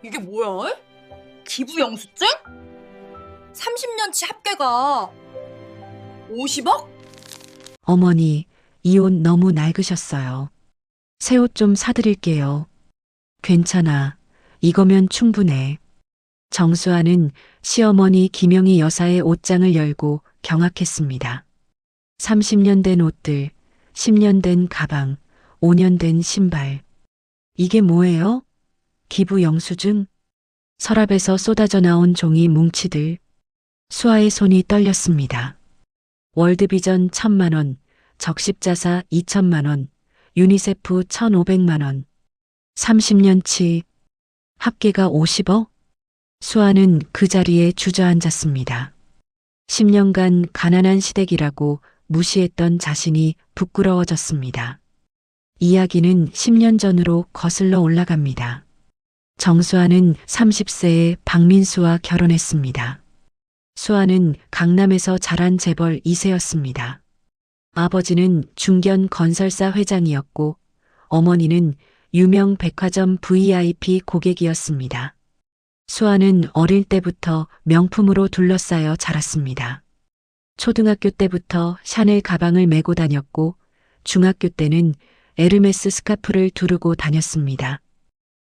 이게 뭐야? 기부 영수증? 30년치 합계가 50억? 어머니, 이 옷 너무 낡으셨어요. 새 옷 좀 사드릴게요. 괜찮아. 이거면 충분해. 정수아는 시어머니 김영희 여사의 옷장을 열고 경악했습니다. 30년 된 옷들, 10년 된 가방, 5년 된 신발. 이게 뭐예요? 기부 영수증? 서랍에서 쏟아져 나온 종이 뭉치들. 수아의 손이 떨렸습니다. 월드비전 1,000만 원, 적십자사 2,000만 원, 유니세프 1,500만 원. 30년치 합계가 50억? 수아는 그 자리에 주저앉았습니다. 10년간 가난한 시댁이라고 무시했던 자신이 부끄러워졌습니다. 이야기는 10년 전으로 거슬러 올라갑니다. 정수아는 30세에 박민수와 결혼했습니다. 수아는 강남에서 자란 재벌 2세였습니다. 아버지는 중견 건설사 회장이었고 어머니는 유명 백화점 VIP 고객이었습니다. 수아는 어릴 때부터 명품으로 둘러싸여 자랐습니다. 초등학교 때부터 샤넬 가방을 메고 다녔고 중학교 때는 에르메스 스카프를 두르고 다녔습니다.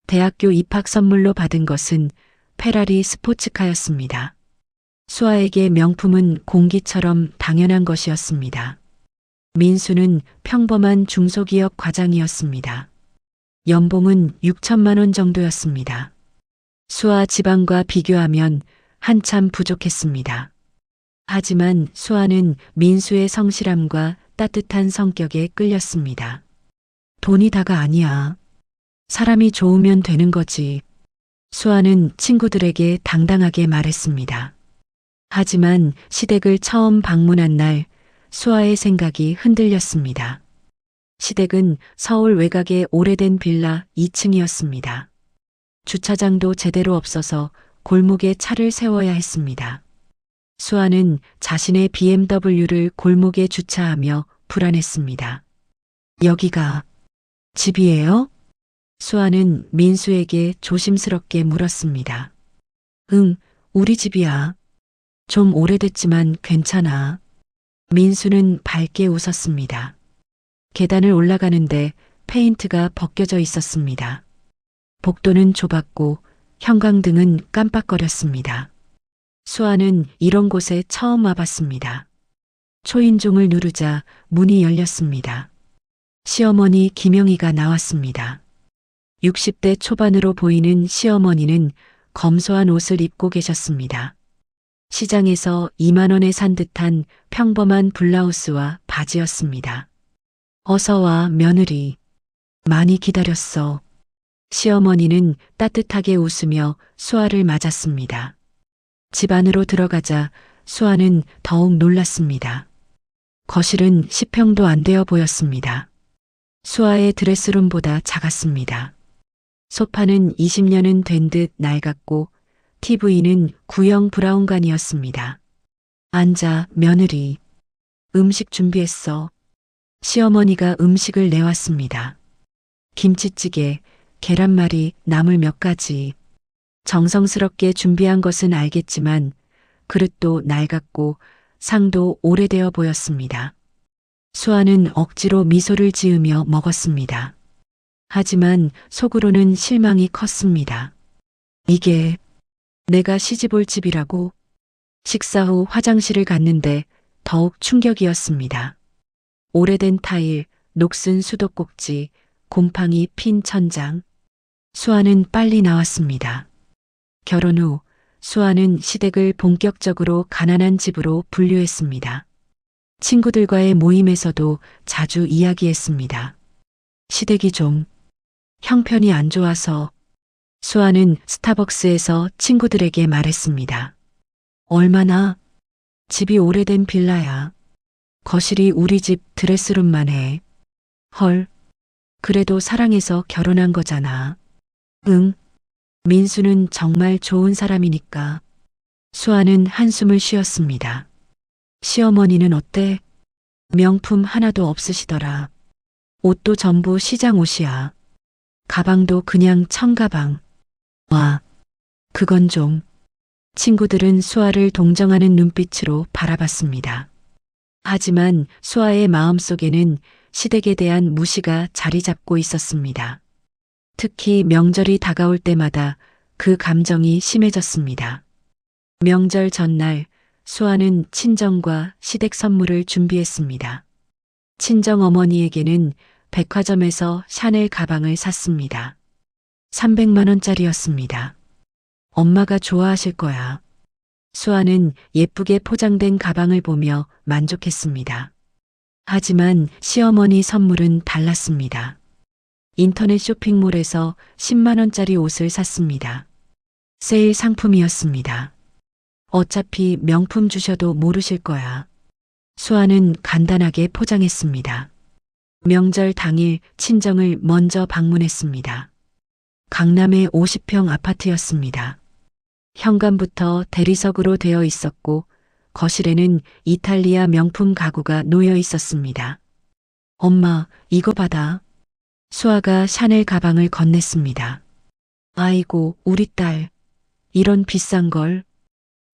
대학교 입학 선물로 받은 것은 페라리 스포츠카였습니다. 수아에게 명품은 공기처럼 당연한 것이었습니다. 민수는 평범한 중소기업 과장이었습니다. 연봉은 6천만 원 정도였습니다. 수아 집안과 비교하면 한참 부족했습니다. 하지만 수아는 민수의 성실함과 따뜻한 성격에 끌렸습니다. 돈이 다가 아니야. 사람이 좋으면 되는 거지. 수아는 친구들에게 당당하게 말했습니다. 하지만 시댁을 처음 방문한 날 수아의 생각이 흔들렸습니다. 시댁은 서울 외곽의 오래된 빌라 2층이었습니다. 주차장도 제대로 없어서 골목에 차를 세워야 했습니다. 수아는 자신의 BMW를 골목에 주차하며 불안했습니다. 여기가 집이에요? 수아는 민수에게 조심스럽게 물었습니다. 응, 우리 집이야. 좀 오래됐지만 괜찮아. 민수는 밝게 웃었습니다. 계단을 올라가는데 페인트가 벗겨져 있었습니다. 복도는 좁았고 형광등은 깜빡거렸습니다. 수아는 이런 곳에 처음 와봤습니다. 초인종을 누르자 문이 열렸습니다. 시어머니 김영희가 나왔습니다. 60대 초반으로 보이는 시어머니는 검소한 옷을 입고 계셨습니다. 시장에서 2만 원에 산 듯한 평범한 블라우스와 바지였습니다. 어서 와, 며느리. 많이 기다렸어. 시어머니는 따뜻하게 웃으며 수아를 맞았습니다. 집 안으로 들어가자 수아는 더욱 놀랐습니다. 거실은 10평도 안 되어 보였습니다. 수아의 드레스룸보다 작았습니다. 소파는 20년은 된 듯 낡았고 TV는 구형 브라운관이었습니다. 앉아, 며느리. 음식 준비했어. 시어머니가 음식을 내왔습니다. 김치찌개, 계란말이, 나물 몇 가지. 정성스럽게 준비한 것은 알겠지만 그릇도 낡았고 상도 오래되어 보였습니다. 수아는 억지로 미소를 지으며 먹었습니다. 하지만 속으로는 실망이 컸습니다. 이게 내가 시집올 집이라고? 식사 후 화장실을 갔는데 더욱 충격이었습니다. 오래된 타일, 녹슨 수도꼭지, 곰팡이 핀 천장. 수아는 빨리 나왔습니다. 결혼 후 수아는 시댁을 본격적으로 가난한 집으로 분류했습니다. 친구들과의 모임에서도 자주 이야기했습니다. 시댁이 좀 형편이 안 좋아서. 수아는 스타벅스에서 친구들에게 말했습니다. 얼마나? 집이 오래된 빌라야. 거실이 우리 집 드레스룸만 해. 헐, 그래도 사랑해서 결혼한 거잖아. 응. 민수는 정말 좋은 사람이니까. 수아는 한숨을 쉬었습니다. 시어머니는 어때? 명품 하나도 없으시더라. 옷도 전부 시장 옷이야. 가방도 그냥 청가방. 와, 그건 좀. 친구들은 수아를 동정하는 눈빛으로 바라봤습니다. 하지만 수아의 마음속에는 시댁에 대한 무시가 자리 잡고 있었습니다. 특히 명절이 다가올 때마다 그 감정이 심해졌습니다. 명절 전날 수아는 친정과 시댁 선물을 준비했습니다. 친정 어머니에게는 백화점에서 샤넬 가방을 샀습니다. 300만 원짜리였습니다. 엄마가 좋아하실 거야. 수아는 예쁘게 포장된 가방을 보며 만족했습니다. 하지만 시어머니 선물은 달랐습니다. 인터넷 쇼핑몰에서 10만 원짜리 옷을 샀습니다. 세일 상품이었습니다. 어차피 명품 주셔도 모르실 거야. 수아는 간단하게 포장했습니다. 명절 당일 친정을 먼저 방문했습니다. 강남의 50평 아파트였습니다. 현관부터 대리석으로 되어 있었고 거실에는 이탈리아 명품 가구가 놓여 있었습니다. 엄마, 이거 받아. 수아가 샤넬 가방을 건넸습니다. 아이고, 우리 딸. 이런 비싼 걸.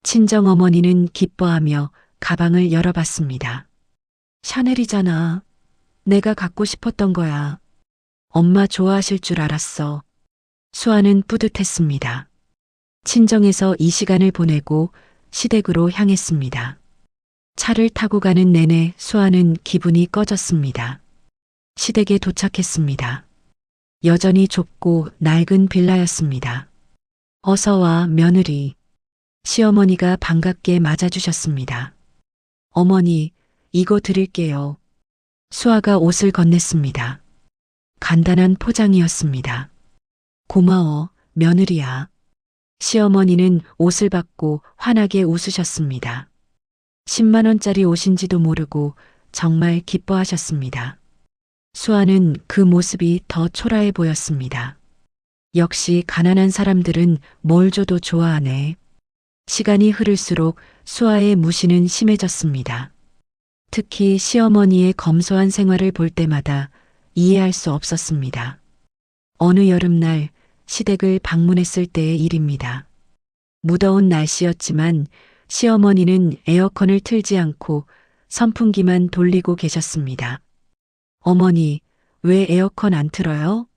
친정 어머니는 기뻐하며 가방을 열어봤습니다. 샤넬이잖아. 내가 갖고 싶었던 거야. 엄마 좋아하실 줄 알았어. 수아는 뿌듯했습니다. 친정에서 이 시간을 보내고 시댁으로 향했습니다. 차를 타고 가는 내내 수아는 기분이 꺼졌습니다. 시댁에 도착했습니다. 여전히 좁고 낡은 빌라였습니다. 어서 와, 며느리. 시어머니가 반갑게 맞아주셨습니다. 어머니, 이거 드릴게요. 수아가 옷을 건넸습니다. 간단한 포장이었습니다. 고마워, 며느리야. 시어머니는 옷을 받고 환하게 웃으셨습니다. 10만 원짜리 옷인지도 모르고 정말 기뻐하셨습니다. 수아는 그 모습이 더 초라해 보였습니다. 역시 가난한 사람들은 뭘 줘도 좋아하네. 시간이 흐를수록 수아의 무시는 심해졌습니다. 특히 시어머니의 검소한 생활을 볼 때마다 이해할 수 없었습니다. 어느 여름날 시댁을 방문했을 때의 일입니다. 무더운 날씨였지만 시어머니는 에어컨을 틀지 않고 선풍기만 돌리고 계셨습니다. 어머니, 왜 에어컨 안 틀어요?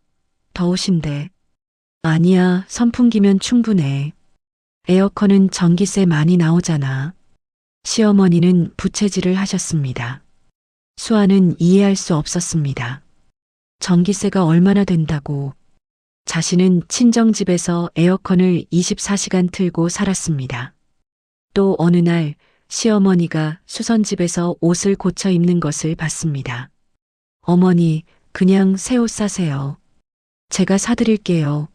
더우신데. 아니야, 선풍기면 충분해. 에어컨은 전기세 많이 나오잖아. 시어머니는 부채질을 하셨습니다. 수아는 이해할 수 없었습니다. 전기세가 얼마나 된다고. 자신은 친정집에서 에어컨을 24시간 틀고 살았습니다. 또 어느 날 시어머니가 수선집에서 옷을 고쳐 입는 것을 봤습니다. 어머니, 그냥 새 옷 사세요. 제가 사드릴게요.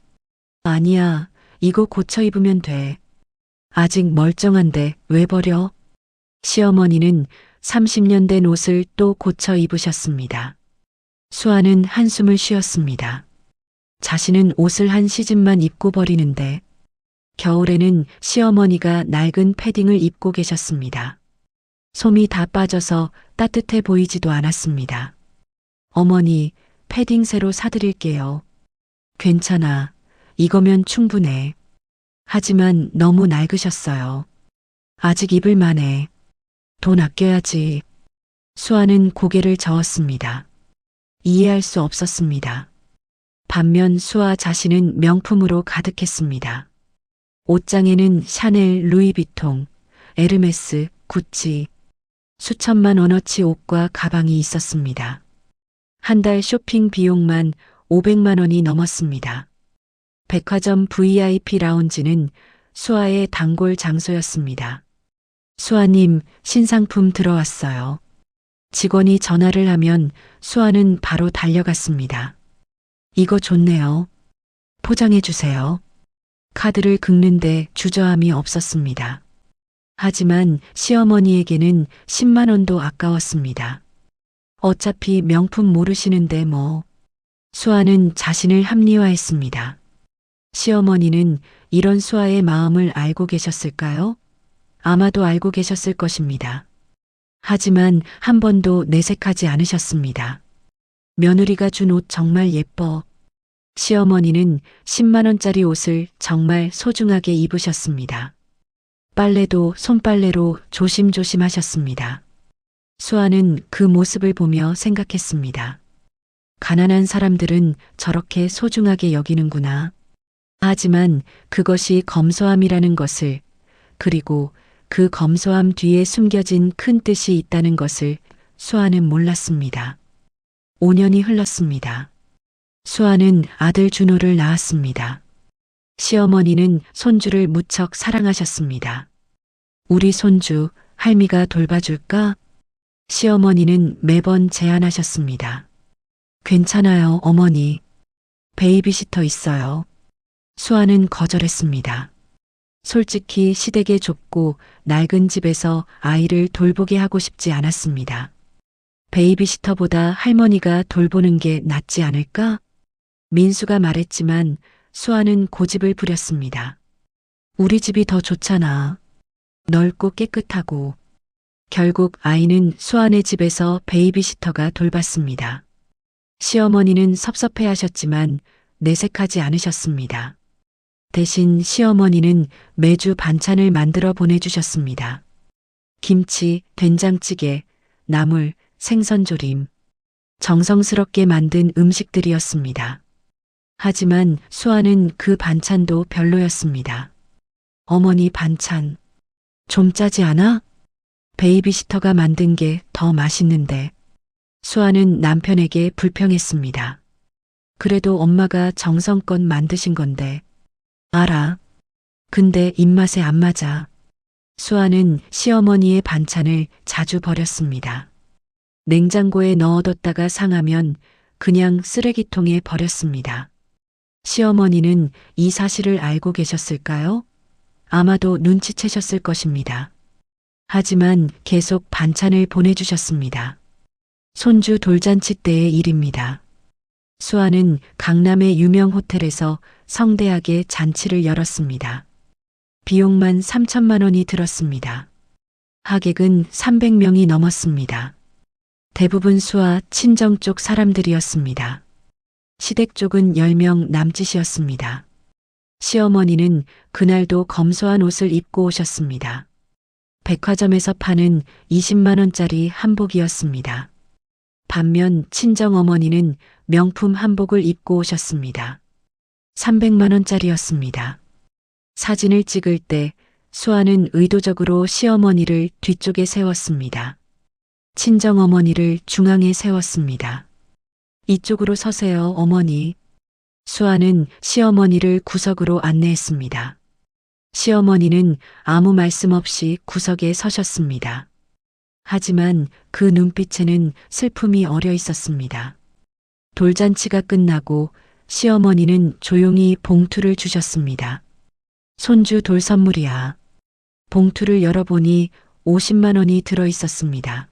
아니야, 이거 고쳐 입으면 돼. 아직 멀쩡한데 왜 버려? 시어머니는 30년 된 옷을 또 고쳐 입으셨습니다. 수아는 한숨을 쉬었습니다. 자신은 옷을 한 시즌만 입고 버리는데 겨울에는 시어머니가 낡은 패딩을 입고 계셨습니다. 솜이 다 빠져서 따뜻해 보이지도 않았습니다. 어머니, 패딩 새로 사드릴게요. 괜찮아. 이거면 충분해. 하지만 너무 낡으셨어요. 아직 입을 만해. 돈 아껴야지. 수아는 고개를 저었습니다. 이해할 수 없었습니다. 반면 수아 자신은 명품으로 가득했습니다. 옷장에는 샤넬, 루이비통, 에르메스, 구찌, 수천만 원어치 옷과 가방이 있었습니다. 한 달 쇼핑 비용만 500만 원이 넘었습니다. 백화점 VIP 라운지는 수아의 단골 장소였습니다. 수아님, 신상품 들어왔어요. 직원이 전화를 하면 수아는 바로 달려갔습니다. 이거 좋네요. 포장해 주세요. 카드를 긁는데 주저함이 없었습니다. 하지만 시어머니에게는 10만 원도 아까웠습니다. 어차피 명품 모르시는데 뭐. 수아는 자신을 합리화했습니다. 시어머니는 이런 수아의 마음을 알고 계셨을까요? 아마도 알고 계셨을 것입니다. 하지만 한 번도 내색하지 않으셨습니다. 며느리가 준 옷 정말 예뻐. 시어머니는 10만 원짜리 옷을 정말 소중하게 입으셨습니다. 빨래도 손빨래로 조심조심 하셨습니다. 수아는 그 모습을 보며 생각했습니다. 가난한 사람들은 저렇게 소중하게 여기는구나. 하지만 그것이 검소함이라는 것을, 그리고 그 검소함 뒤에 숨겨진 큰 뜻이 있다는 것을 수아는 몰랐습니다. 5년이 흘렀습니다. 수아는 아들 준호를 낳았습니다. 시어머니는 손주를 무척 사랑하셨습니다. 우리 손주, 할미가 돌봐줄까? 시어머니는 매번 제안하셨습니다. 괜찮아요, 어머니. 베이비시터 있어요. 수아는 거절했습니다. 솔직히 시댁에 좁고 낡은 집에서 아이를 돌보게 하고 싶지 않았습니다. 베이비시터보다 할머니가 돌보는 게 낫지 않을까? 민수가 말했지만 수아는 고집을 부렸습니다. 우리 집이 더 좋잖아. 넓고 깨끗하고. 결국 아이는 수아네 집에서 베이비시터가 돌봤습니다. 시어머니는 섭섭해하셨지만 내색하지 않으셨습니다. 대신 시어머니는 매주 반찬을 만들어 보내주셨습니다. 김치, 된장찌개, 나물, 생선조림. 정성스럽게 만든 음식들이었습니다. 하지만 수아는 그 반찬도 별로였습니다. 어머니 반찬. 좀 짜지 않아? 베이비시터가 만든 게 더 맛있는데. 수아는 남편에게 불평했습니다. 그래도 엄마가 정성껏 만드신 건데. 알아. 근데 입맛에 안 맞아. 수아는 시어머니의 반찬을 자주 버렸습니다. 냉장고에 넣어뒀다가 상하면 그냥 쓰레기통에 버렸습니다. 시어머니는 이 사실을 알고 계셨을까요? 아마도 눈치채셨을 것입니다. 하지만 계속 반찬을 보내주셨습니다. 손주 돌잔치 때의 일입니다. 수아는 강남의 유명 호텔에서 성대하게 잔치를 열었습니다. 비용만 3천만 원이 들었습니다. 하객은 300명이 넘었습니다. 대부분 수아 친정 쪽 사람들이었습니다. 시댁 쪽은 10명 남짓이었습니다. 시어머니는 그날도 검소한 옷을 입고 오셨습니다. 백화점에서 파는 20만 원짜리 한복이었습니다. 반면 친정어머니는 명품 한복을 입고 오셨습니다. 300만 원짜리였습니다. 사진을 찍을 때 수아는 의도적으로 시어머니를 뒤쪽에 세웠습니다. 친정어머니를 중앙에 세웠습니다. 이쪽으로 서세요, 어머니. 수아는 시어머니를 구석으로 안내했습니다. 시어머니는 아무 말씀 없이 구석에 서셨습니다. 하지만 그 눈빛에는 슬픔이 어려 있었습니다. 돌잔치가 끝나고 시어머니는 조용히 봉투를 주셨습니다. 손주 돌 선물이야. 봉투를 열어보니 50만 원이 들어 있었습니다.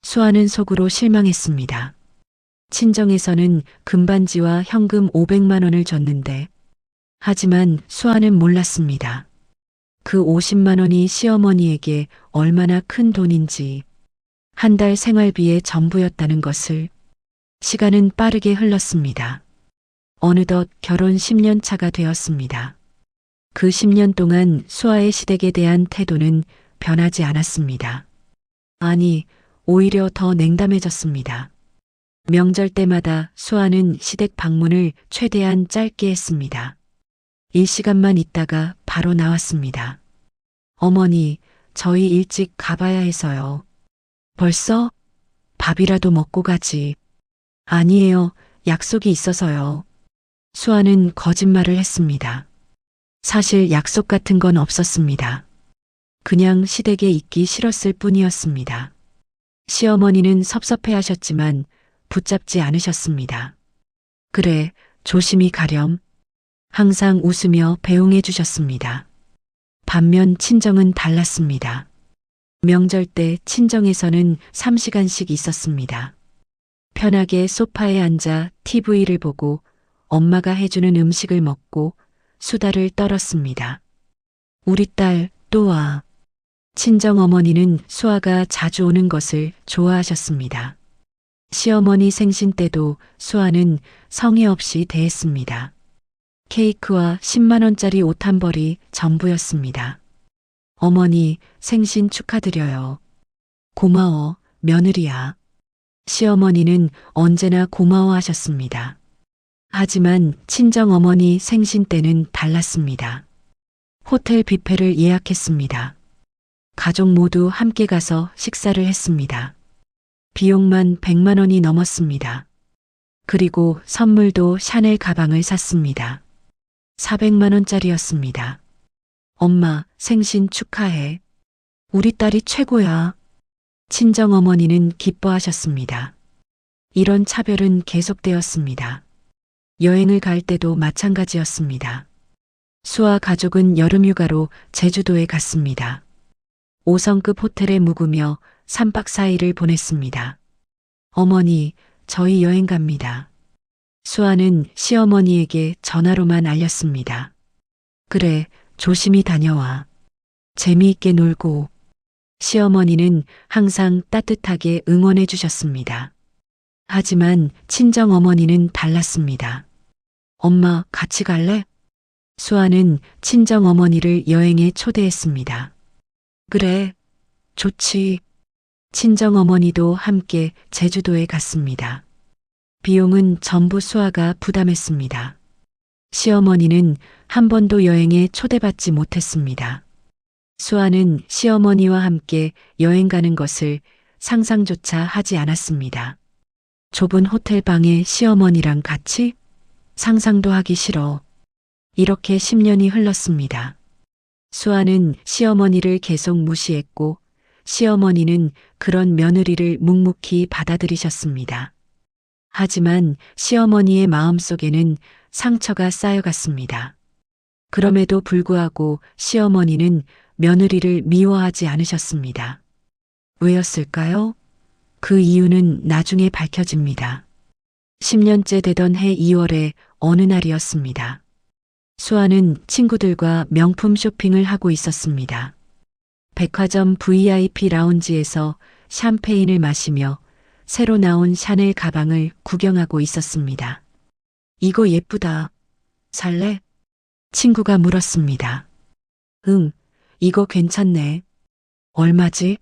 수아는 속으로 실망했습니다. 친정에서는 금반지와 현금 500만 원을 줬는데, 하지만 수아는 몰랐습니다. 그 50만 원이 시어머니에게 얼마나 큰 돈인지, 한 달 생활비의 전부였다는 것을. 시간은 빠르게 흘렀습니다. 어느덧 결혼 10년 차가 되었습니다. 그 10년 동안 수아의 시댁에 대한 태도는 변하지 않았습니다. 아니, 오히려 더 냉담해졌습니다. 명절 때마다 수아는 시댁 방문을 최대한 짧게 했습니다. 1시간만 있다가 바로 나왔습니다. 어머니, 저희 일찍 가봐야 해서요. 벌써? 밥이라도 먹고 가지. 아니에요, 약속이 있어서요. 수아는 거짓말을 했습니다. 사실 약속 같은 건 없었습니다. 그냥 시댁에 있기 싫었을 뿐이었습니다. 시어머니는 섭섭해하셨지만 붙잡지 않으셨습니다. 그래, 조심히 가렴. 항상 웃으며 배웅해 주셨습니다. 반면 친정은 달랐습니다. 명절 때 친정에서는 3시간씩 있었습니다. 편하게 소파에 앉아 TV를 보고 엄마가 해주는 음식을 먹고 수다를 떨었습니다. 우리 딸 또 와. 친정 어머니는 수아가 자주 오는 것을 좋아하셨습니다. 시어머니 생신 때도 수아는 성의 없이 대했습니다. 케이크와 10만 원짜리 옷 한 벌이 전부였습니다. 어머니 생신 축하드려요. 고마워, 며느리야. 시어머니는 언제나 고마워하셨습니다. 하지만 친정어머니 생신 때는 달랐습니다. 호텔 뷔페를 예약했습니다. 가족 모두 함께 가서 식사를 했습니다. 비용만 100만 원이 넘었습니다. 그리고 선물도 샤넬 가방을 샀습니다. 400만 원짜리였습니다. 엄마, 생신 축하해. 우리 딸이 최고야. 친정어머니는 기뻐하셨습니다. 이런 차별은 계속되었습니다. 여행을 갈 때도 마찬가지였습니다. 수아 가족은 여름휴가로 제주도에 갔습니다. 5성급 호텔에 묵으며 3박 4일을 보냈습니다. 어머니, 저희 여행 갑니다. 수아는 시어머니에게 전화로만 알렸습니다. 그래, 조심히 다녀와. 재미있게 놀고. 시어머니는 항상 따뜻하게 응원해 주셨습니다. 하지만 친정어머니는 달랐습니다. 엄마, 같이 갈래? 수아는 친정어머니를 여행에 초대했습니다. 그래, 좋지. 친정어머니도 함께 제주도에 갔습니다. 비용은 전부 수아가 부담했습니다. 시어머니는 한 번도 여행에 초대받지 못했습니다. 수아는 시어머니와 함께 여행 가는 것을 상상조차 하지 않았습니다. 좁은 호텔방에 시어머니랑 같이? 상상도 하기 싫어. 이렇게 10년이 흘렀습니다. 수아는 시어머니를 계속 무시했고 시어머니는 그런 며느리를 묵묵히 받아들이셨습니다. 하지만 시어머니의 마음속에는 상처가 쌓여갔습니다. 그럼에도 불구하고 시어머니는 며느리를 미워하지 않으셨습니다. 왜였을까요? 그 이유는 나중에 밝혀집니다. 10년째 되던 해 2월의 어느 날이었습니다. 수아는 친구들과 명품 쇼핑을 하고 있었습니다. 백화점 VIP 라운지에서 샴페인을 마시며 새로 나온 샤넬 가방을 구경하고 있었습니다. 이거 예쁘다. 살래? 친구가 물었습니다. 응, 이거 괜찮네. 얼마지?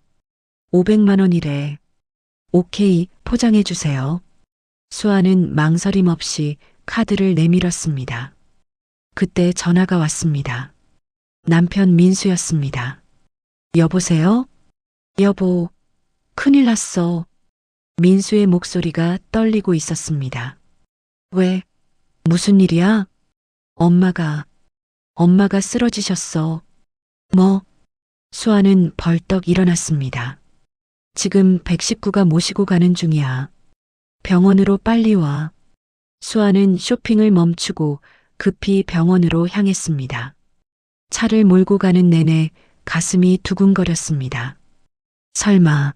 500만 원이래. 오케이, 포장해 주세요. 수아는 망설임 없이 카드를 내밀었습니다. 그때 전화가 왔습니다. 남편 민수였습니다. 여보세요? 여보, 큰일 났어. 민수의 목소리가 떨리고 있었습니다. 왜? 무슨 일이야? 엄마가 쓰러지셨어. 뭐? 수아는 벌떡 일어났습니다. 지금 119가 모시고 가는 중이야. 병원으로 빨리 와. 수아는 쇼핑을 멈추고 급히 병원으로 향했습니다. 차를 몰고 가는 내내 가슴이 두근거렸습니다. 설마,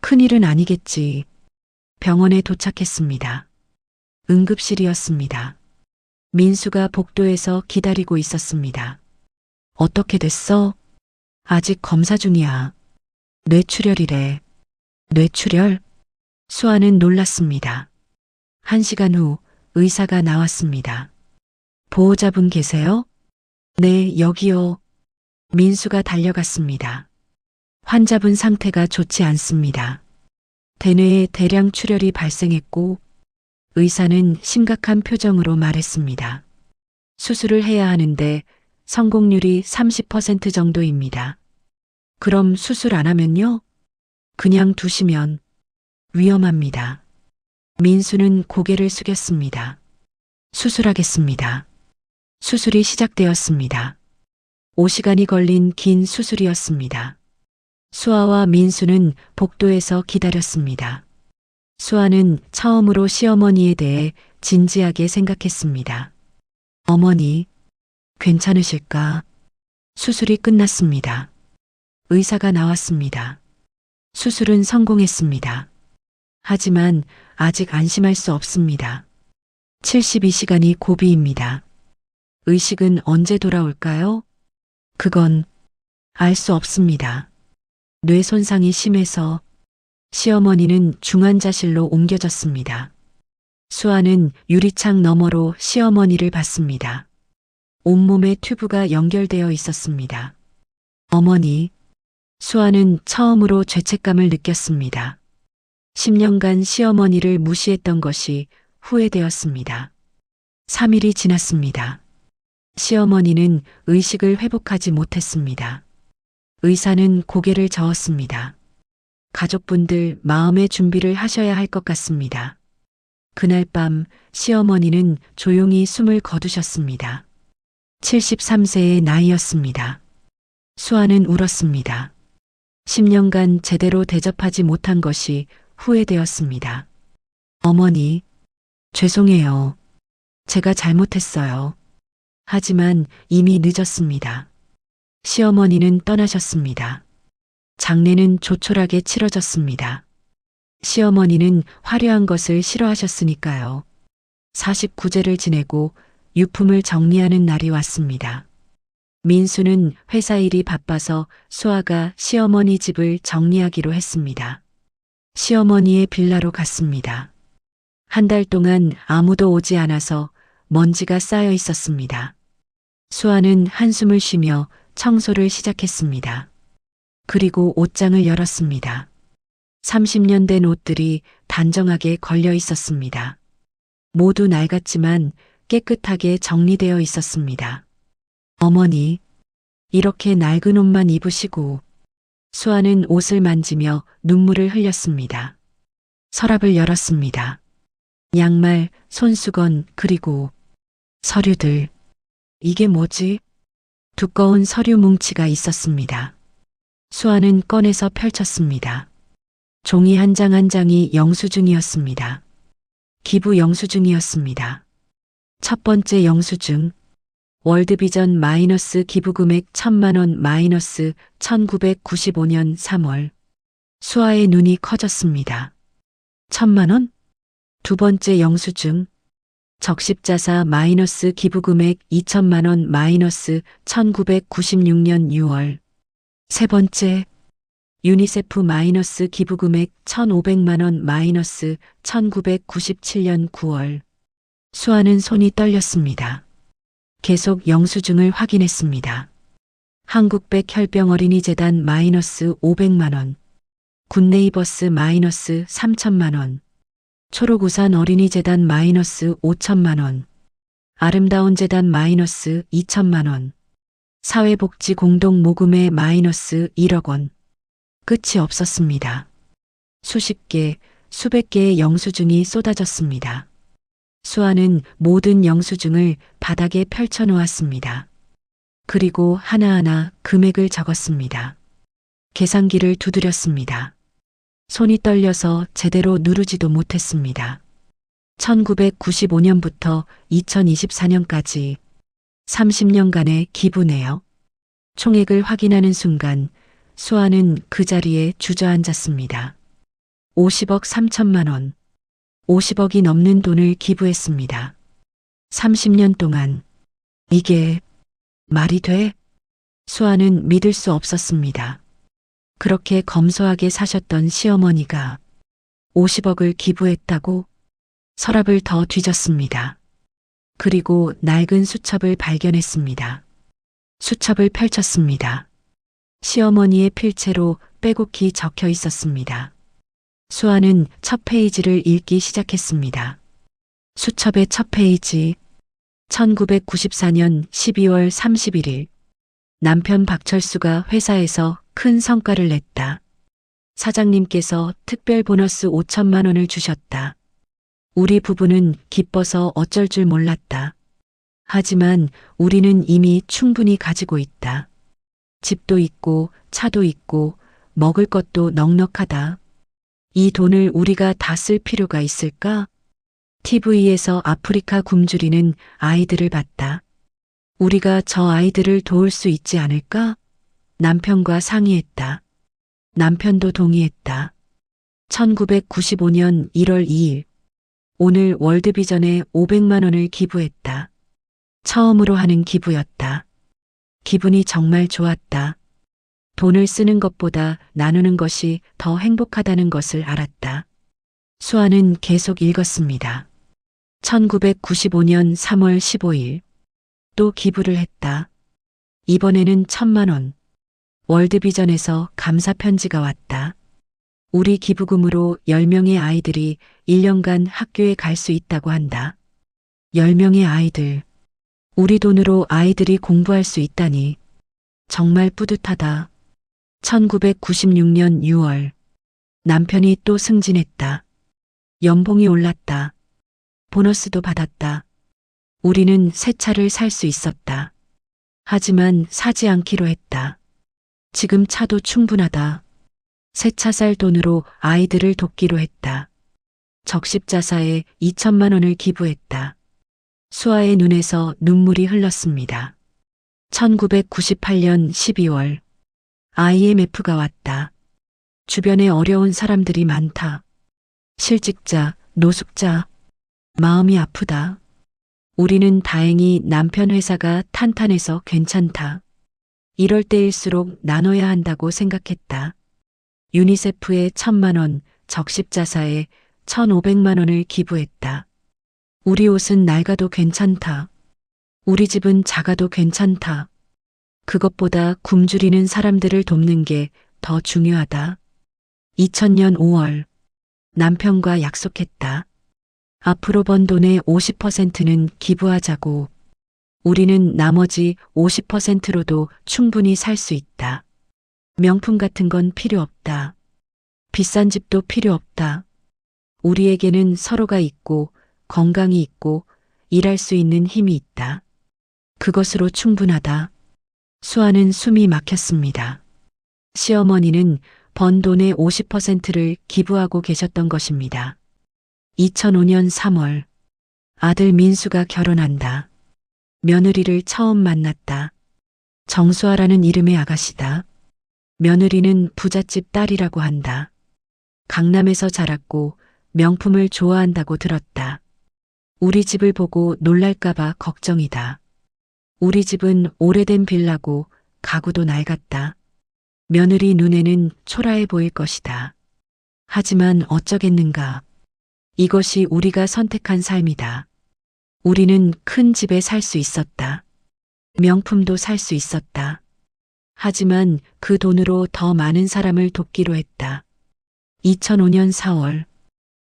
큰일은 아니겠지. 병원에 도착했습니다. 응급실이었습니다. 민수가 복도에서 기다리고 있었습니다. 어떻게 됐어? 아직 검사 중이야. 뇌출혈이래. 뇌출혈? 수아는 놀랐습니다. 1시간 후 의사가 나왔습니다. 보호자분 계세요? 네, 여기요. 민수가 달려갔습니다. 환자분 상태가 좋지 않습니다. 대뇌에 대량 출혈이 발생했고 의사는 심각한 표정으로 말했습니다. 수술을 해야 하는데 성공률이 30% 정도입니다. 그럼 수술 안 하면요? 그냥 두시면 위험합니다. 민수는 고개를 숙였습니다. 수술하겠습니다. 수술이 시작되었습니다. 5시간이 걸린 긴 수술이었습니다. 수아와 민수는 복도에서 기다렸습니다. 수아는 처음으로 시어머니에 대해 진지하게 생각했습니다. 어머니, 괜찮으실까? 수술이 끝났습니다. 의사가 나왔습니다. 수술은 성공했습니다. 하지만 아직 안심할 수 없습니다. 72시간이 고비입니다. 의식은 언제 돌아올까요? 그건 알 수 없습니다. 뇌 손상이 심해서 시어머니는 중환자실로 옮겨졌습니다. 수아는 유리창 너머로 시어머니를 봤습니다. 온몸에 튜브가 연결되어 있었습니다. 어머니, 수아는 처음으로 죄책감을 느꼈습니다. 10년간 시어머니를 무시했던 것이 후회되었습니다. 3일이 지났습니다. 시어머니는 의식을 회복하지 못했습니다. 의사는 고개를 저었습니다. 가족분들 마음의 준비를 하셔야 할 것 같습니다. 그날 밤 시어머니는 조용히 숨을 거두셨습니다. 73세의 나이였습니다. 수아는 울었습니다. 10년간 제대로 대접하지 못한 것이 후회되었습니다. 어머니, 죄송해요. 제가 잘못했어요. 하지만 이미 늦었습니다. 시어머니는 떠나셨습니다. 장례는 조촐하게 치러졌습니다. 시어머니는 화려한 것을 싫어하셨으니까요. 49제를 지내고 유품을 정리하는 날이 왔습니다. 민수는 회사 일이 바빠서 수아가 시어머니 집을 정리하기로 했습니다. 시어머니의 빌라로 갔습니다. 한 달 동안 아무도 오지 않아서 먼지가 쌓여 있었습니다. 수아는 한숨을 쉬며 청소를 시작했습니다. 그리고 옷장을 열었습니다. 30년 된 옷들이 단정하게 걸려 있었습니다. 모두 낡았지만 깨끗하게 정리되어 있었습니다. 어머니, 이렇게 낡은 옷만 입으시고. 수아는 옷을 만지며 눈물을 흘렸습니다. 서랍을 열었습니다. 양말, 손수건, 그리고 서류들. 이게 뭐지? 두꺼운 서류 뭉치가 있었습니다. 수아는 꺼내서 펼쳤습니다. 종이 한 장 한 장이 영수증이었습니다. 기부 영수증이었습니다. 첫 번째 영수증. 월드비전 마이너스 기부금액 1,000만 원 마이너스 1995년 3월. 수아의 눈이 커졌습니다. 1,000만 원? 두 번째 영수증. 적십자사 마이너스 기부금액 2,000만 원 마이너스 1996년 6월. 세 번째. 유니세프 마이너스 기부금액 1,500만 원 마이너스 1997년 9월. 수아는 손이 떨렸습니다. 계속 영수증을 확인했습니다. 한국백 혈병어린이재단 마이너스 500만 원. 굿네이버스 마이너스 3,000만 원. 초록우산 어린이재단 마이너스 5,000만 원. 아름다운 재단 마이너스 2,000만 원. 사회복지공동모금회 마이너스 1억 원. 끝이 없었습니다. 수십 개, 수백 개의 영수증이 쏟아졌습니다. 수아는 모든 영수증을 바닥에 펼쳐 놓았습니다. 그리고 하나하나 금액을 적었습니다. 계산기를 두드렸습니다. 손이 떨려서 제대로 누르지도 못했습니다. 1995년부터 2024년까지 30년간의 기부네요. 총액을 확인하는 순간 수아는 그 자리에 주저앉았습니다. 50억 3천만 원. 50억이 넘는 돈을 기부했습니다. 30년 동안. 이게 말이 돼? 수아는 믿을 수 없었습니다. 그렇게 검소하게 사셨던 시어머니가 50억을 기부했다고? 서랍을 더 뒤졌습니다. 그리고 낡은 수첩을 발견했습니다. 수첩을 펼쳤습니다. 시어머니의 필체로 빼곡히 적혀 있었습니다. 수아는 첫 페이지를 읽기 시작했습니다. 수첩의 첫 페이지. 1994년 12월 31일. 남편 박철수가 회사에서 큰 성과를 냈다. 사장님께서 특별 보너스 5천만 원을 주셨다. 우리 부부는 기뻐서 어쩔 줄 몰랐다. 하지만 우리는 이미 충분히 가지고 있다. 집도 있고 차도 있고 먹을 것도 넉넉하다. 이 돈을 우리가 다 쓸 필요가 있을까? TV에서 아프리카 굶주리는 아이들을 봤다. 우리가 저 아이들을 도울 수 있지 않을까? 남편과 상의했다. 남편도 동의했다. 1995년 1월 2일. 오늘 월드비전에 500만 원을 기부했다. 처음으로 하는 기부였다. 기분이 정말 좋았다. 돈을 쓰는 것보다 나누는 것이 더 행복하다는 것을 알았다. 수아는 계속 읽었습니다. 1995년 3월 15일. 또 기부를 했다. 이번에는 1,000만 원. 월드비전에서 감사 편지가 왔다. 우리 기부금으로 10명의 아이들이 1년간 학교에 갈 수 있다고 한다. 10명의 아이들. 우리 돈으로 아이들이 공부할 수 있다니. 정말 뿌듯하다. 1996년 6월. 남편이 또 승진했다. 연봉이 올랐다. 보너스도 받았다. 우리는 새 차를 살 수 있었다. 하지만 사지 않기로 했다. 지금 차도 충분하다. 새 차 살 돈으로 아이들을 돕기로 했다. 적십자사에 2,000만 원을 기부했다. 수아의 눈에서 눈물이 흘렀습니다. 1998년 12월. IMF가 왔다. 주변에 어려운 사람들이 많다. 실직자, 노숙자. 마음이 아프다. 우리는 다행히 남편 회사가 탄탄해서 괜찮다. 이럴 때일수록 나눠야 한다고 생각했다. 유니세프에 1,000만 원, 적십자사에 1,500만 원을 기부했다. 우리 옷은 낡아도 괜찮다. 우리 집은 작아도 괜찮다. 그것보다 굶주리는 사람들을 돕는 게 더 중요하다. 2000년 5월. 남편과 약속했다. 앞으로 번 돈의 50%는 기부하자고. 우리는 나머지 50%로도 충분히 살 수 있다. 명품 같은 건 필요 없다. 비싼 집도 필요 없다. 우리에게는 서로가 있고 건강이 있고 일할 수 있는 힘이 있다. 그것으로 충분하다. 수아는 숨이 막혔습니다. 시어머니는 번 돈의 50%를 기부하고 계셨던 것입니다. 2005년 3월. 아들 민수가 결혼한다. 며느리를 처음 만났다. 정수아라는 이름의 아가씨다. 며느리는 부잣집 딸이라고 한다. 강남에서 자랐고 명품을 좋아한다고 들었다. 우리 집을 보고 놀랄까봐 걱정이다. 우리 집은 오래된 빌라고 가구도 낡았다. 며느리 눈에는 초라해 보일 것이다. 하지만 어쩌겠는가. 이것이 우리가 선택한 삶이다. 우리는 큰 집에 살 수 있었다. 명품도 살 수 있었다. 하지만 그 돈으로 더 많은 사람을 돕기로 했다. 2005년 4월.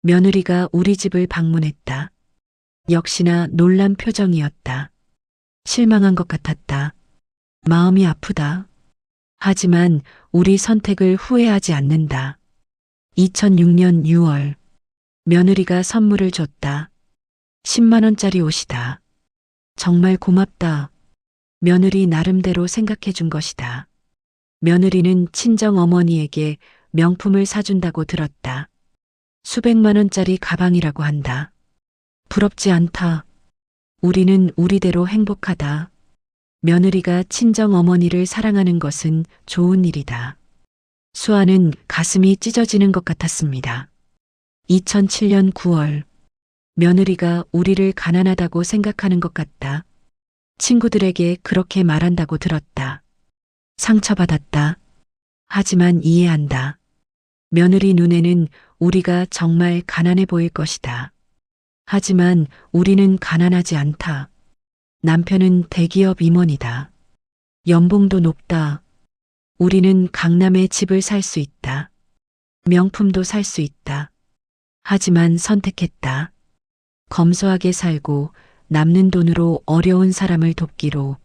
며느리가 우리 집을 방문했다. 역시나 놀란 표정이었다. 실망한 것 같았다. 마음이 아프다. 하지만 우리 선택을 후회하지 않는다. 2006년 6월. 며느리가 선물을 줬다. 10만 원짜리 옷이다. 정말 고맙다. 며느리 나름대로 생각해 준 것이다. 며느리는 친정 어머니에게 명품을 사준다고 들었다. 수백만 원짜리 가방이라고 한다. 부럽지 않다. 우리는 우리대로 행복하다. 며느리가 친정 어머니를 사랑하는 것은 좋은 일이다. 수아는 가슴이 찢어지는 것 같았습니다. 2007년 9월. 며느리가 우리를 가난하다고 생각하는 것 같다. 친구들에게 그렇게 말한다고 들었다. 상처받았다. 하지만 이해한다. 며느리 눈에는 우리가 정말 가난해 보일 것이다. 하지만 우리는 가난하지 않다. 남편은 대기업 임원이다. 연봉도 높다. 우리는 강남에 집을 살 수 있다. 명품도 살 수 있다. 하지만 선택했다. 검소하게 살고 남는 돈으로 어려운 사람을 돕기로.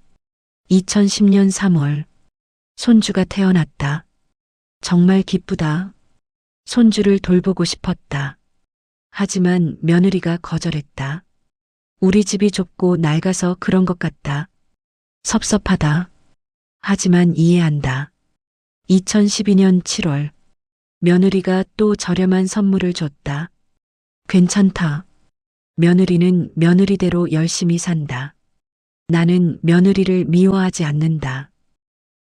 2010년 3월. 손주가 태어났다. 정말 기쁘다. 손주를 돌보고 싶었다. 하지만 며느리가 거절했다. 우리 집이 좁고 낡아서 그런 것 같다. 섭섭하다. 하지만 이해한다. 2012년 7월. 며느리가 또 저렴한 선물을 줬다. 괜찮다. 며느리는 며느리대로 열심히 산다. 나는 며느리를 미워하지 않는다.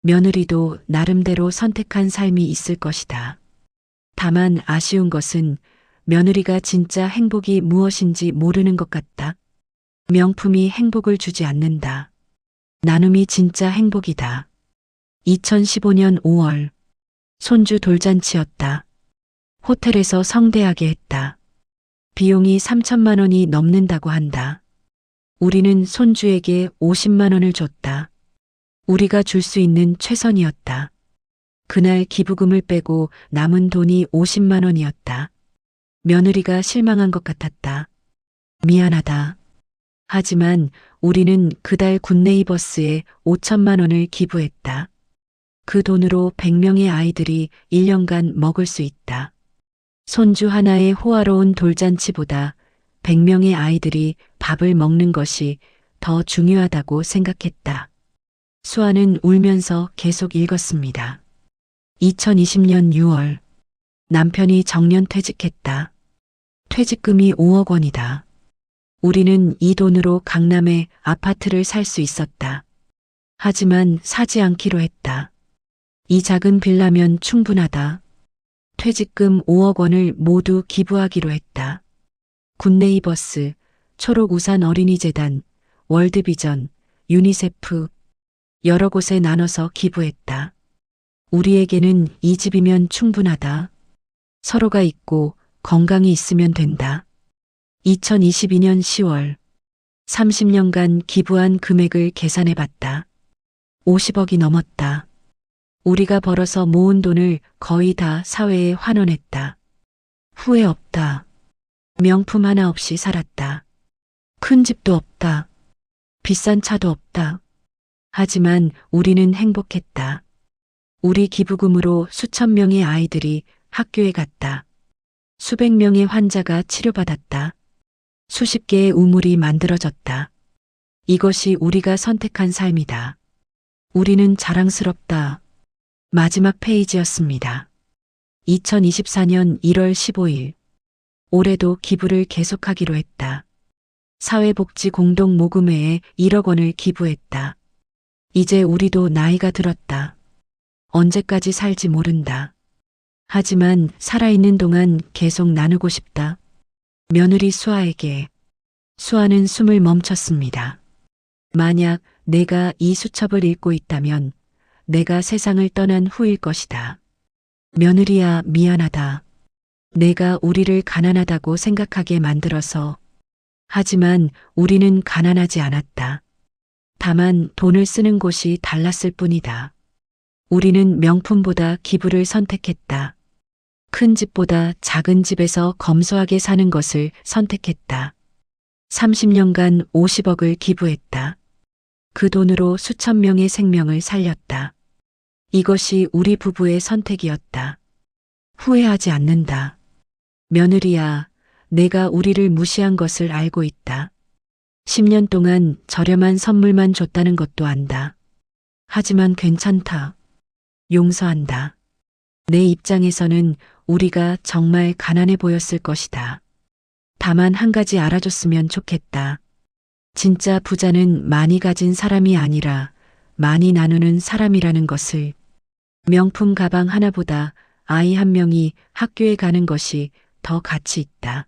며느리도 나름대로 선택한 삶이 있을 것이다. 다만 아쉬운 것은 며느리가 진짜 행복이 무엇인지 모르는 것 같다. 명품이 행복을 주지 않는다. 나눔이 진짜 행복이다. 2015년 5월 손주 돌잔치였다. 호텔에서 성대하게 했다. 비용이 3천만 원이 넘는다고 한다. 우리는 손주에게 50만 원을 줬다. 우리가 줄 수 있는 최선이었다. 그날 기부금을 빼고 남은 돈이 50만 원이었다. 며느리가 실망한 것 같았다. 미안하다. 하지만 우리는 그달 굿네이버스에 5천만 원을 기부했다. 그 돈으로 100명의 아이들이 1년간 먹을 수 있다. 손주 하나의 호화로운 돌잔치보다 100명의 아이들이 밥을 먹는 것이 더 중요하다고 생각했다. 수아는 울면서 계속 읽었습니다. 2020년 6월 남편이 정년퇴직했다. 퇴직금이 5억 원이다. 우리는 이 돈으로 강남에 아파트를 살 수 있었다. 하지만 사지 않기로 했다. 이 작은 빌라면 충분하다. 퇴직금 5억 원을 모두 기부하기로 했다. 굿네이버스, 초록우산 어린이재단, 월드비전, 유니세프 여러 곳에 나눠서 기부했다. 우리에게는 이 집이면 충분하다. 서로가 있고 건강이 있으면 된다. 2022년 10월 30년간 기부한 금액을 계산해 봤다. 50억이 넘었다. 우리가 벌어서 모은 돈을 거의 다 사회에 환원했다. 후회 없다. 명품 하나 없이 살았다. 큰 집도 없다. 비싼 차도 없다. 하지만 우리는 행복했다. 우리 기부금으로 수천 명의 아이들이 학교에 갔다. 수백 명의 환자가 치료받았다. 수십 개의 우물이 만들어졌다. 이것이 우리가 선택한 삶이다. 우리는 자랑스럽다. 마지막 페이지였습니다. 2024년 1월 15일. 올해도 기부를 계속하기로 했다. 사회복지 공동모금회에 1억 원을 기부했다. 이제 우리도 나이가 들었다. 언제까지 살지 모른다. 하지만 살아있는 동안 계속 나누고 싶다. 며느리 수아에게. 수아는 숨을 멈췄습니다. 만약 내가 이 수첩을 읽고 있다면 내가 세상을 떠난 후일 것이다. 며느리야, 미안하다. 내가 우리를 가난하다고 생각하게 만들어서. 하지만 우리는 가난하지 않았다. 다만 돈을 쓰는 곳이 달랐을 뿐이다. 우리는 명품보다 기부를 선택했다. 큰 집보다 작은 집에서 검소하게 사는 것을 선택했다. 30년간 50억을 기부했다. 그 돈으로 수천 명의 생명을 살렸다. 이것이 우리 부부의 선택이었다. 후회하지 않는다. 며느리야, 내가 우리를 무시한 것을 알고 있다. 10년 동안 저렴한 선물만 줬다는 것도 안다. 하지만 괜찮다. 용서한다. 내 입장에서는 우리가 정말 가난해 보였을 것이다. 다만 한 가지 알아줬으면 좋겠다. 진짜 부자는 많이 가진 사람이 아니라 많이 나누는 사람이라는 것을. 명품 가방 하나보다 아이 한 명이 학교에 가는 것이 더 가치 있다.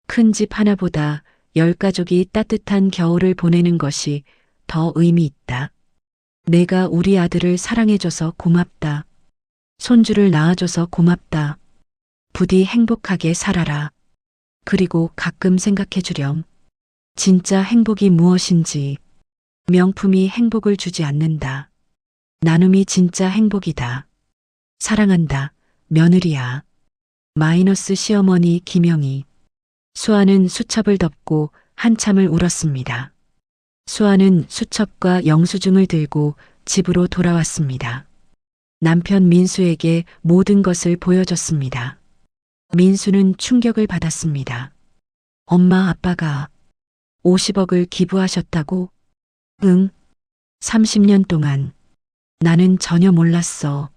큰 집 하나보다 10가족이 따뜻한 겨울을 보내는 것이 더 의미 있다. 내가 우리 아들을 사랑해줘서 고맙다. 손주를 낳아줘서 고맙다. 부디 행복하게 살아라. 그리고 가끔 생각해주렴. 진짜 행복이 무엇인지. 명품이 행복을 주지 않는다. 나눔이 진짜 행복이다. 사랑한다, 며느리야. 마이너스 시어머니 김영희. 수아는 수첩을 덮고 한참을 울었습니다. 수아는 수첩과 영수증을 들고 집으로 돌아왔습니다. 남편 민수에게 모든 것을 보여줬습니다. 민수는 충격을 받았습니다. 엄마, 아빠가 50억을 기부하셨다고? 응. 30년 동안. 나는 전혀 몰랐어.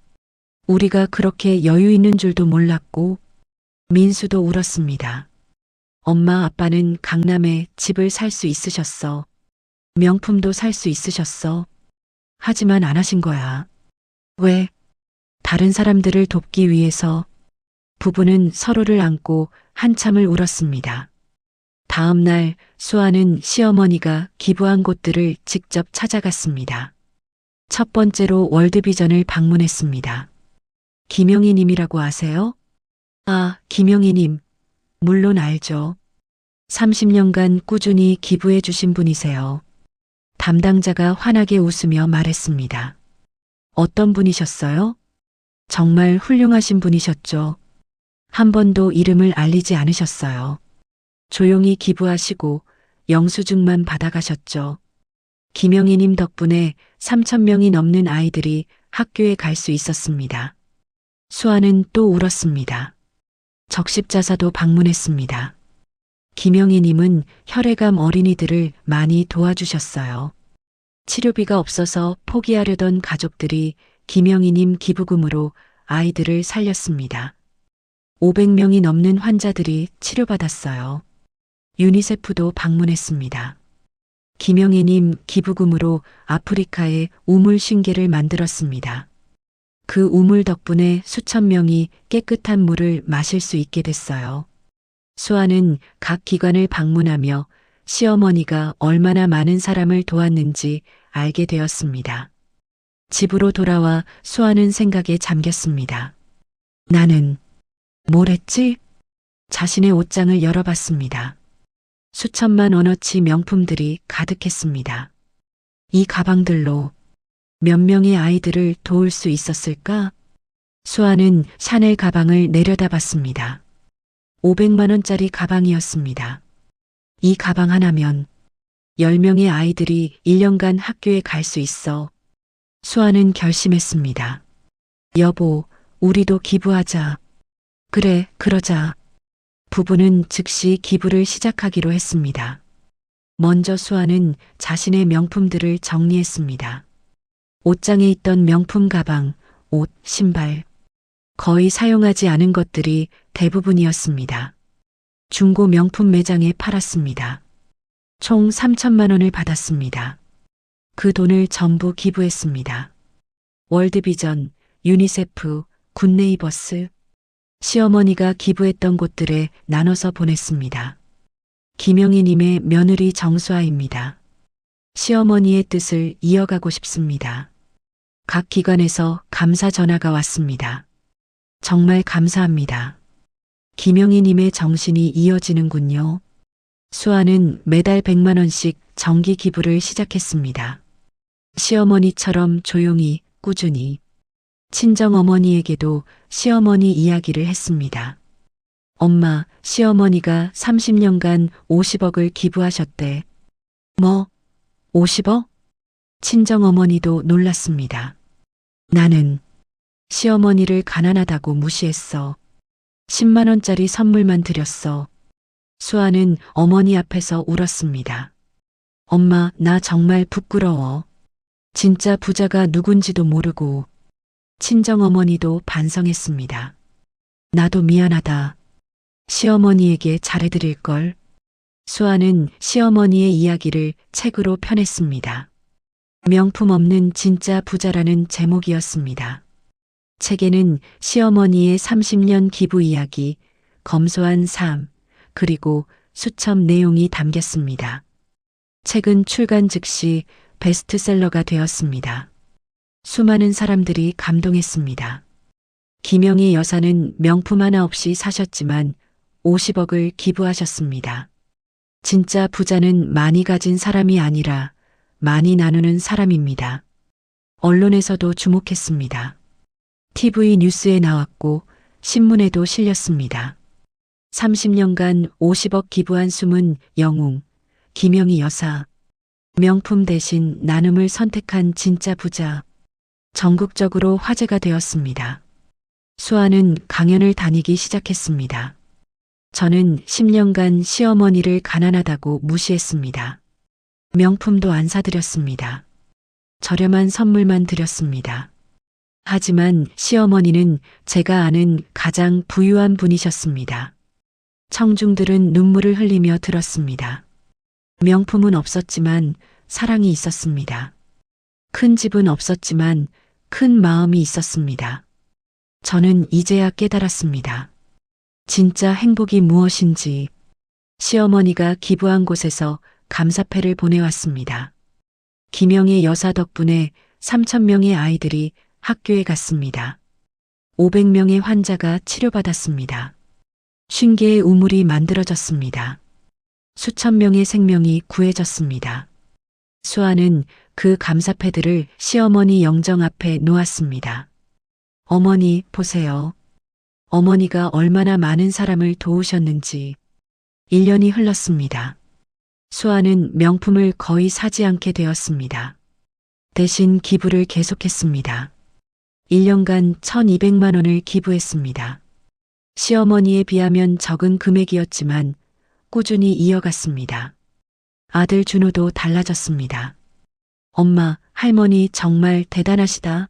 우리가 그렇게 여유 있는 줄도 몰랐고. 민수도 울었습니다. 엄마, 아빠는 강남에 집을 살 수 있으셨어. 명품도 살 수 있으셨어. 하지만 안 하신 거야. 왜? 다른 사람들을 돕기 위해서. 부부는 서로를 안고 한참을 울었습니다. 다음 날 수아는 시어머니가 기부한 곳들을 직접 찾아갔습니다. 첫 번째로 월드비전을 방문했습니다. 김영희 님이라고 아세요? 아, 김영희 님. 물론 알죠. 30년간 꾸준히 기부해 주신 분이세요. 담당자가 환하게 웃으며 말했습니다. 어떤 분이셨어요? 정말 훌륭하신 분이셨죠. 한 번도 이름을 알리지 않으셨어요. 조용히 기부하시고 영수증만 받아가셨죠. 김영희님 덕분에 3,000명이 넘는 아이들이 학교에 갈 수 있었습니다. 수아는 또 울었습니다. 적십자사도 방문했습니다. 김영희님은 혈액암 어린이들을 많이 도와주셨어요. 치료비가 없어서 포기하려던 가족들이 김영희님 기부금으로 아이들을 살렸습니다. 500명이 넘는 환자들이 치료받았어요. 유니세프도 방문했습니다. 김영희님 기부금으로 아프리카에 우물 쉰개를 만들었습니다. 그 우물 덕분에 수천 명이 깨끗한 물을 마실 수 있게 됐어요. 수아는 각 기관을 방문하며 시어머니가 얼마나 많은 사람을 도왔는지 알게 되었습니다. 집으로 돌아와 수아는 생각에 잠겼습니다. 나는 뭘 했지? 자신의 옷장을 열어봤습니다. 수천만 원어치 명품들이 가득했습니다. 이 가방들로 몇 명의 아이들을 도울 수 있었을까? 수아는 샤넬 가방을 내려다봤습니다. 500만 원짜리 가방이었습니다. 이 가방 하나면 10명의 아이들이 1년간 학교에 갈 수 있어. 수아는 결심했습니다. 여보, 우리도 기부하자. 그래, 그러자. 부부는 즉시 기부를 시작하기로 했습니다. 먼저 수아는 자신의 명품들을 정리했습니다. 옷장에 있던 명품 가방, 옷, 신발. 거의 사용하지 않은 것들이 대부분이었습니다. 중고 명품 매장에 팔았습니다. 총 3천만 원을 받았습니다. 그 돈을 전부 기부했습니다. 월드비전, 유니세프, 굿네이버스, 시어머니가 기부했던 곳들에 나눠서 보냈습니다. 김영희님의 며느리 정수아입니다. 시어머니의 뜻을 이어가고 싶습니다. 각 기관에서 감사 전화가 왔습니다. 정말 감사합니다. 김영희님의 정신이 이어지는군요. 수아는 매달 100만 원씩 정기 기부를 시작했습니다. 시어머니처럼 조용히, 꾸준히. 친정어머니에게도 시어머니 이야기를 했습니다. 엄마, 시어머니가 30년간 50억을 기부하셨대. 뭐? 50억? 친정어머니도 놀랐습니다. 나는 시어머니를 가난하다고 무시했어. 10만 원짜리 선물만 드렸어. 수아는 어머니 앞에서 울었습니다. 엄마, 나 정말 부끄러워. 진짜 부자가 누군지도 모르고. 친정어머니도 반성했습니다. 나도 미안하다. 시어머니에게 잘해드릴걸. 수아는 시어머니의 이야기를 책으로 펴냈습니다. 명품 없는 진짜 부자라는 제목이었습니다. 책에는 시어머니의 30년 기부 이야기, 검소한 삶, 그리고 수첩 내용이 담겼습니다. 책은 출간 즉시 베스트셀러가 되었습니다. 수많은 사람들이 감동했습니다. 김영희 여사는 명품 하나 없이 사셨지만 50억을 기부하셨습니다. 진짜 부자는 많이 가진 사람이 아니라 많이 나누는 사람입니다. 언론에서도 주목했습니다. TV 뉴스에 나왔고 신문에도 실렸습니다. 30년간 50억 기부한 숨은 영웅, 김영희 여사. 명품 대신 나눔을 선택한 진짜 부자. 전국적으로 화제가 되었습니다. 수아는 강연을 다니기 시작했습니다. 저는 10년간 시어머니를 가난하다고 무시했습니다. 명품도 안 사드렸습니다. 저렴한 선물만 드렸습니다. 하지만 시어머니는 제가 아는 가장 부유한 분이셨습니다. 청중들은 눈물을 흘리며 들었습니다. 명품은 없었지만 사랑이 있었습니다. 큰 집은 없었지만 큰 마음이 있었습니다. 저는 이제야 깨달았습니다. 진짜 행복이 무엇인지. 시어머니가 기부한 곳에서 감사패를 보내왔습니다. 김영희 여사 덕분에 3,000명의 아이들이 학교에 갔습니다. 500명의 환자가 치료받았습니다. 50개의 우물이 만들어졌습니다. 수천 명의 생명이 구해졌습니다. 수아는 그 감사패들을 시어머니 영정 앞에 놓았습니다. 어머니, 보세요. 어머니가 얼마나 많은 사람을 도우셨는지. 1년이 흘렀습니다. 수아는 명품을 거의 사지 않게 되었습니다. 대신 기부를 계속했습니다. 1년간 1,200만 원을 기부했습니다. 시어머니에 비하면 적은 금액이었지만 꾸준히 이어갔습니다. 아들 준호도 달라졌습니다. 엄마, 할머니 정말 대단하시다.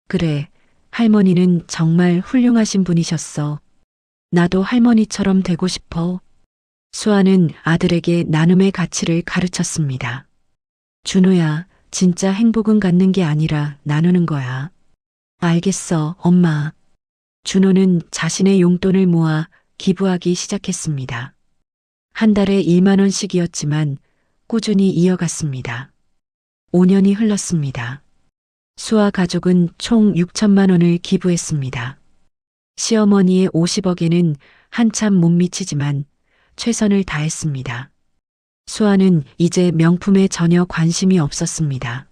그래, 할머니는 정말 훌륭하신 분이셨어. 나도 할머니처럼 되고 싶어. 수아는 아들에게 나눔의 가치를 가르쳤습니다. 준호야, 진짜 행복은 갖는 게 아니라 나누는 거야. 알겠어, 엄마. 준호는 자신의 용돈을 모아 기부하기 시작했습니다. 한 달에 1만 원씩이었지만 꾸준히 이어갔습니다. 5년이 흘렀습니다. 수아 가족은 총 6천만 원을 기부했습니다. 시어머니의 50억에는 한참 못 미치지만 최선을 다했습니다. 수아는 이제 명품에 전혀 관심이 없었습니다.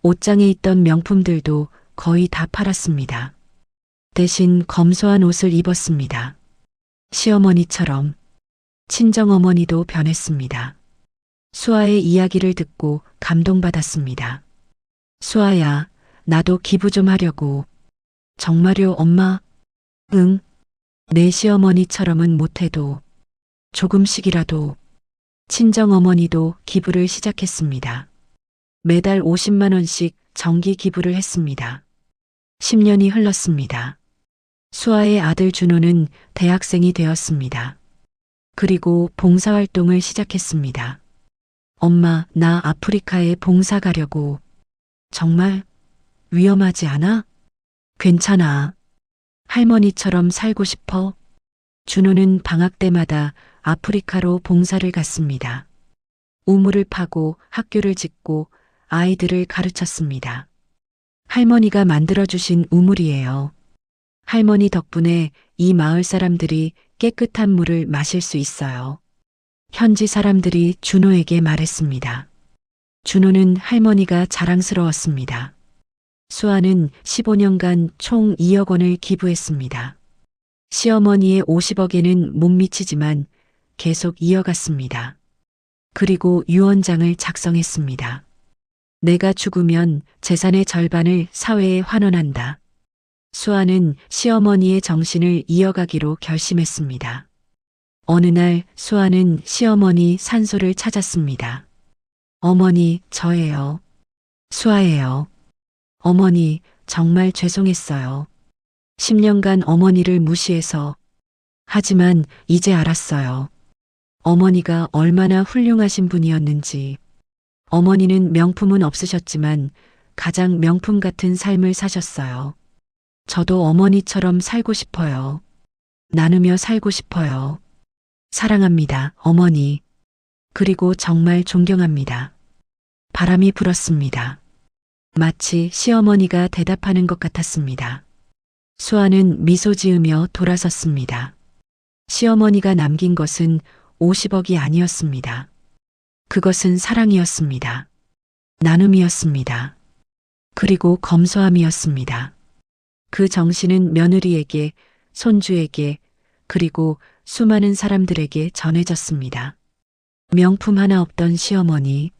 옷장에 있던 명품들도 거의 다 팔았습니다. 대신 검소한 옷을 입었습니다. 시어머니처럼. 친정어머니도 변했습니다. 수아의 이야기를 듣고 감동받았습니다. 수아야, 나도 기부 좀 하려고. 정말요, 엄마? 응. 내 시어머니처럼은 못해도 조금씩이라도. 친정어머니도 기부를 시작했습니다. 매달 50만 원씩 정기 기부를 했습니다. 10년이 흘렀습니다. 수아의 아들 준호는 대학생이 되었습니다. 그리고 봉사활동을 시작했습니다. 엄마, 나 아프리카에 봉사 가려고. 정말 위험하지 않아? 괜찮아. 할머니처럼 살고 싶어. 준호는 방학 때마다 아프리카로 봉사를 갔습니다. 우물을 파고 학교를 짓고 아이들을 가르쳤습니다. 할머니가 만들어주신 우물이에요. 할머니 덕분에 이 마을 사람들이 깨끗한 물을 마실 수 있어요. 현지 사람들이 준호에게 말했습니다. 준호는 할머니가 자랑스러웠습니다. 수아는 15년간 총 2억 원을 기부했습니다. 시어머니의 50억에는 못 미치지만 계속 이어갔습니다. 그리고 유언장을 작성했습니다. 내가 죽으면 재산의 절반을 사회에 환원한다. 수아는 시어머니의 정신을 이어가기로 결심했습니다. 어느 날 수아는 시어머니 산소를 찾았습니다. 어머니, 저예요. 수아예요. 어머니, 정말 죄송했어요. 10년간 어머니를 무시해서. 하지만 이제 알았어요. 어머니가 얼마나 훌륭하신 분이었는지. 어머니는 명품은 없으셨지만 가장 명품 같은 삶을 사셨어요. 저도 어머니처럼 살고 싶어요. 나누며 살고 싶어요. 사랑합니다, 어머니. 그리고 정말 존경합니다. 바람이 불었습니다. 마치 시어머니가 대답하는 것 같았습니다. 수아는 미소 지으며 돌아섰습니다. 시어머니가 남긴 것은 50억이 아니었습니다. 그것은 사랑이었습니다. 나눔이었습니다. 그리고 검소함이었습니다. 그 정신은 며느리에게, 손주에게, 그리고 수많은 사람들에게 전해졌습니다. 명품 하나 없던 시어머니.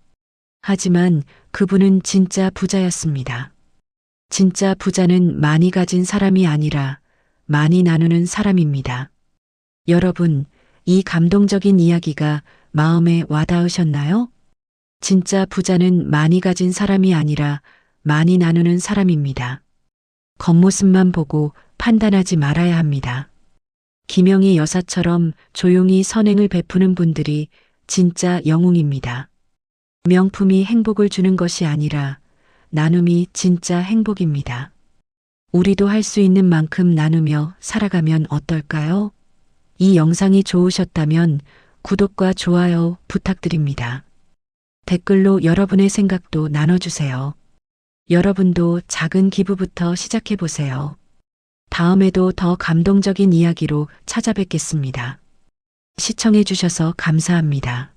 하지만 그분은 진짜 부자였습니다. 진짜 부자는 많이 가진 사람이 아니라 많이 나누는 사람입니다. 여러분, 이 감동적인 이야기가 마음에 와닿으셨나요? 진짜 부자는 많이 가진 사람이 아니라 많이 나누는 사람입니다. 겉모습만 보고 판단하지 말아야 합니다. 김영희 여사처럼 조용히 선행을 베푸는 분들이 진짜 영웅입니다. 명품이 행복을 주는 것이 아니라 나눔이 진짜 행복입니다. 우리도 할 수 있는 만큼 나누며 살아가면 어떨까요? 이 영상이 좋으셨다면 구독과 좋아요 부탁드립니다. 댓글로 여러분의 생각도 나눠주세요. 여러분도 작은 기부부터 시작해 보세요. 다음에도 더 감동적인 이야기로 찾아뵙겠습니다. 시청해 주셔서 감사합니다.